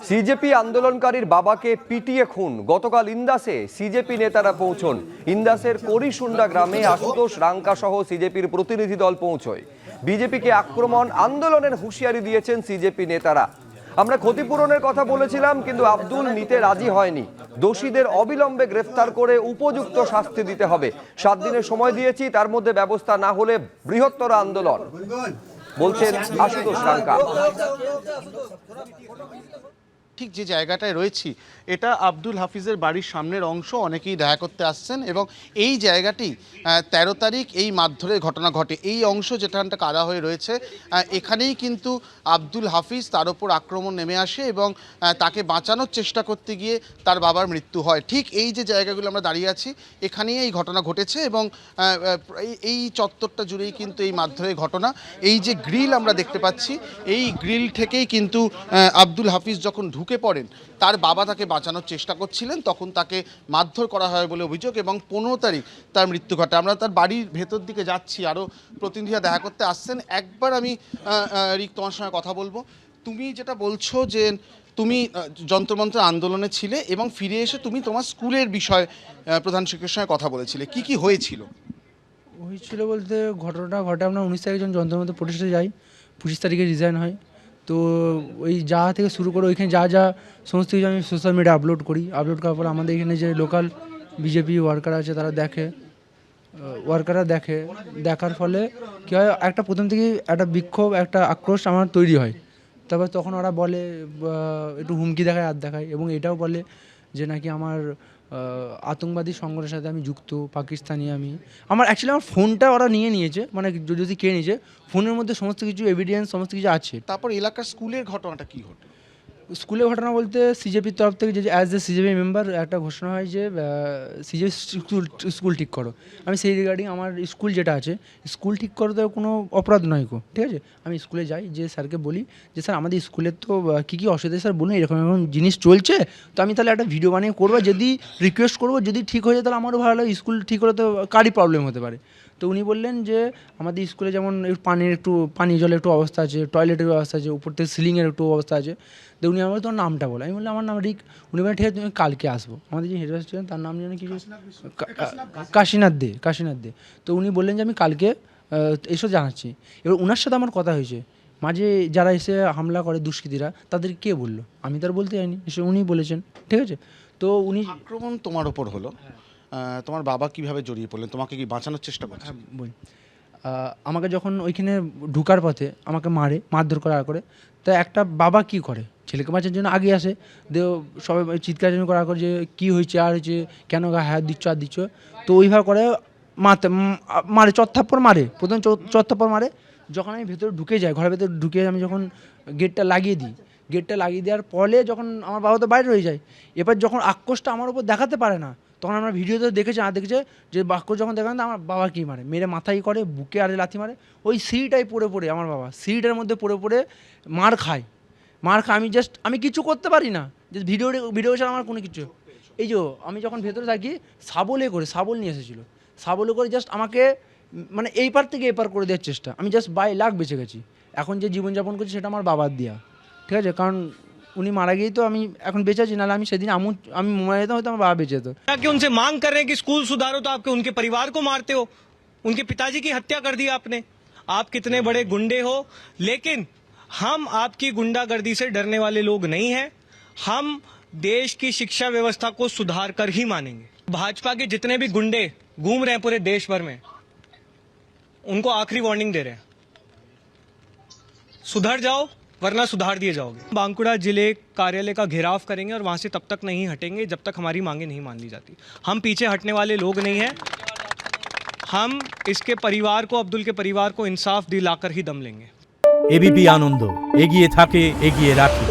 CJP আন্দোলনকারীর বাবাকে পিটিয়ে খুন। গতকাল ইন্দাসে সিজেপি নেতারা পৌঁছন। ইন্দাসের করিসুন্ডা গ্রামে আশুতোষ রাঙ্কা সহ সিজেপির প্রতিনিধি দল পৌঁছয়। বিজেপিকে আক্রমণ আন্দোলনের হুঁশিয়ারি দিয়েছেন সিজেপি নেতারা। আমরা ক্ষতিপূরণের কথা বলেছিলাম, কিন্তু আব্দুল নিতে রাজি হয়নি। দোষীদের অবিলম্বে গ্রেফতার করে উপযুক্ত শাস্তি দিতে হবে। 7 দিনের সময় দিয়েছি, তার মধ্যে ব্যবস্থা না হলে বৃহত্তর আন্দোলন, বলছেন আশুতোষ রাঙ্কা। ঠিক যে জায়গাটায় রয়েছি এটা আব্দুল হাফিজের বাড়ির সামনের অংশ। অনেকেই দেখা করতে আসছেন এবং এই জায়গাটি 13 তারিখ এই মারধরের ঘটনা ঘটে। এই অংশ যেখানটা কাদা হয়ে রয়েছে, এখানেই কিন্তু আব্দুল হাফিজ তার ওপর আক্রমণ নেমে আসে এবং তাকে বাঁচানোর চেষ্টা করতে গিয়ে তার বাবার মৃত্যু হয়। ঠিক এই যে জায়গাগুলো আমরা দাঁড়িয়ে আছি, এখানেই এই ঘটনা ঘটেছে এবং এই চত্বরটা জুড়েই কিন্তু এই মারধরের ঘটনা। এই যে গ্রিল আমরা দেখতে পাচ্ছি, এই গ্রিল থেকেই কিন্তু আব্দুল হাফিজ যখন ঢুকে পড়েন, তার বাবা তাকে বাঁচানোর চেষ্টা করছিলেন, তখন তাকে মারধর করা হয় বলে অভিযোগ এবং 15 তারিখ তার মৃত্যু ঘটে। আমরা তার বাড়ির ভেতর দিকে যাচ্ছি, আরও প্রতিনিধিরা দেখা করতে আসছেন। একবার আমি রিক তোমার সঙ্গে কথা বলবো। তুমি যেটা বলছো যে তুমি যন্ত্রমন্ত্র আন্দোলনে ছিলে এবং ফিরে এসে তুমি তোমার স্কুলের বিষয় প্রধান শিক্ষকের সঙ্গে কথা বলেছিলে, কি হয়েছিল? হয়েছিল বলতে ঘটনাটা ঘটে আমরা 19 তারিখে যখন যন্ত্রমন্ত্র প্রতিষ্ঠা যাই, 25 তারিখে রিজাইন হয়। তো ওই যা থেকে শুরু করে ওইখানে যা সমস্ত কিছু আমি সোশ্যাল মিডিয়া আপলোড করার পর আমাদের এখানে যে লোকাল বিজেপি ওয়ার্কার আছে তারা দেখার ফলে কী হয়, একটা প্রথম থেকেই একটা বিক্ষোভ, একটা আক্রোশ আমার তৈরি হয়। তারপর তখন ওরা বলে, একটু হুমকি দেখায়, হাত দেখায় এবং এটাও বলে যে নাকি আমার আতঙ্কবাদী সংগঠনের সাথে আমি যুক্ত, পাকিস্তানি আমার অ্যাকচুয়ালি আমার ফোনটা ওরা নিয়ে নিয়েছে, মানে যদি কে নিয়েছে, ফোনের মধ্যে সমস্ত কিছু এভিডেন্স সমস্ত কিছু আছে। তারপর এলাকার স্কুলের ঘটনাটা কি ঘটে? স্কুলের ঘটনা বলতে সিজেপির তরফ থেকে যে অ্যাজ এ সিজেপি মেম্বার একটা ঘোষণা হয় যে সিজেপি স্কুল ঠিক করো। আমি সেই রিগার্ডিং আমার স্কুল যেটা আছে, স্কুল ঠিক করতে কোনো অপরাধ নয় গো, ঠিক আছে। আমি স্কুলে যাই, যে স্যারকে বলি যে স্যার আমাদের স্কুলের তো কী অসুবিধা স্যার বলুন, এরকম জিনিস চলছে, তো আমি তাহলে একটা ভিডিও বানিয়ে করবো, যদি রিকোয়েস্ট করবো, যদি ঠিক হয়ে যায় তাহলে আমারও ভালো লাগে। স্কুল ঠিক হলে তো কারই প্রবলেম হতে পারে। তো উনি বললেন যে আমাদের স্কুলে যেমন পানীয় জলের একটু অবস্থা আছে, টয়লেটের ব্যবস্থা আছে, উপর থেকে সিলিংয়ের একটু অবস্থা আছে। তো উনি আমার তোর নামটা বলে, আমি বললাম আমার নাম রিক। উনি বলেন ঠিক আছে তুমি কালকে আসবো। আমাদের যে হেডমাস্টার তার নাম যেন কিছু কাশীনাথ দে। তো উনি বললেন যে আমি কালকে এসব জানাচ্ছি। এবার ওনার সাথে আমার কথা হয়েছে, মাঝে যারা এসে হামলা করে দুষ্কৃতীরা, তাদের কে বললো, আমি তার বলতে যাইনি, এসে উনি বলেছেন, ঠিক আছে। তো উনি আক্রমণ তোমার ওপর হলো, তোমার বাবা কিভাবে জড়িয়ে পড়লেন, তোমাকে কি বাঁচানোর চেষ্টা করছে? আমাকে যখন ওইখানে ঢুকার পথে আমাকে মারধর করে, তা একটা বাবা কি করে, ছেলেকে বাঁচার জন্য আগে আসে, দেও সবাই চিৎকার করার করে যে কী হয়েছে আর হয়েছে, কেন গায়ে হাত দিচ্ছ। তো ওইভাবে করে মারে, চত্থাপ্পর মারে, প্রথম চত্থাপ্পর মারে। যখন আমি ভেতরে ঢুকে যাই, ঘরের ভেতরে ঢুকে আমি যখন গেটটা লাগিয়ে দেওয়ার ফলে যখন আমার বাবা তো বাইরে রয়ে যায়, এবার যখন আক্রোশটা আমার উপর দেখাতে পারে না, তখন আমরা ভিডিওতে দেখেছে যে বাক্য যখন দেখান আমার বাবা কী মারে, মেরে মাথায় করে, বুকে আর লাথি মারে। ওই সিঁড়িটাই পড়ে আমার বাবা সিঁড়িটার মধ্যে পড়ে মার খায়। আমি কিছু করতে পারি না, যে ভিডিও ছাড়া আমার কোনো কিছু। এই যে আমি যখন ভেতরে থাকি, শাবল নিয়ে এসেছিলো, শাবলে করে জাস্ট আমাকে মানে এই পার থেকে এপার করে দেওয়ার চেষ্টা। আমি জাস্ট বাই লাখ বেঁচে গেছি। এখন যে জীবনযাপন করছি সেটা আমার বাবার দেওয়া, ঠিক আছে। কারণ उन्हीं मारा गई तो এখন বেঁচে আছি, নাহলে আমি সেদিন আমি মারা যেতাম, হয়তো আমার বাবা বেঁচে যেত। कि उनसे मांग कर रहे हैं कि स्कूल सुधारो, तो आपके उनके परिवार को मारते हो। उनके पिताजी की हत्या कर दी आपने। आप कितने बड़े गुंडे हो, लेकिन हम आपकी गुंडागर्दी से डरने वाले लोग नहीं हैं। हम देश की शिक्षा व्यवस्था को सुधार कर ही मानेंगे। भाजपा के जितने भी गुंडे घूम रहे हैं पूरे देश भर में, उनको आखिरी वार्निंग दे रहे हैं, सुधर जाओ वरना सुधार दिए जाओगे। बांकुड़ा जिले कार्यालय का घेराव करेंगे और वहां से तब तक नहीं हटेंगे जब तक हमारी मांगे नहीं मान ली जाती। हम पीछे हटने वाले लोग नहीं हैं। हम इसके परिवार को, अब्दुल के परिवार को इंसाफ दिलाकर ही दम लेंगे। एबीपी आनंद एगिए थाके एगिए राखे।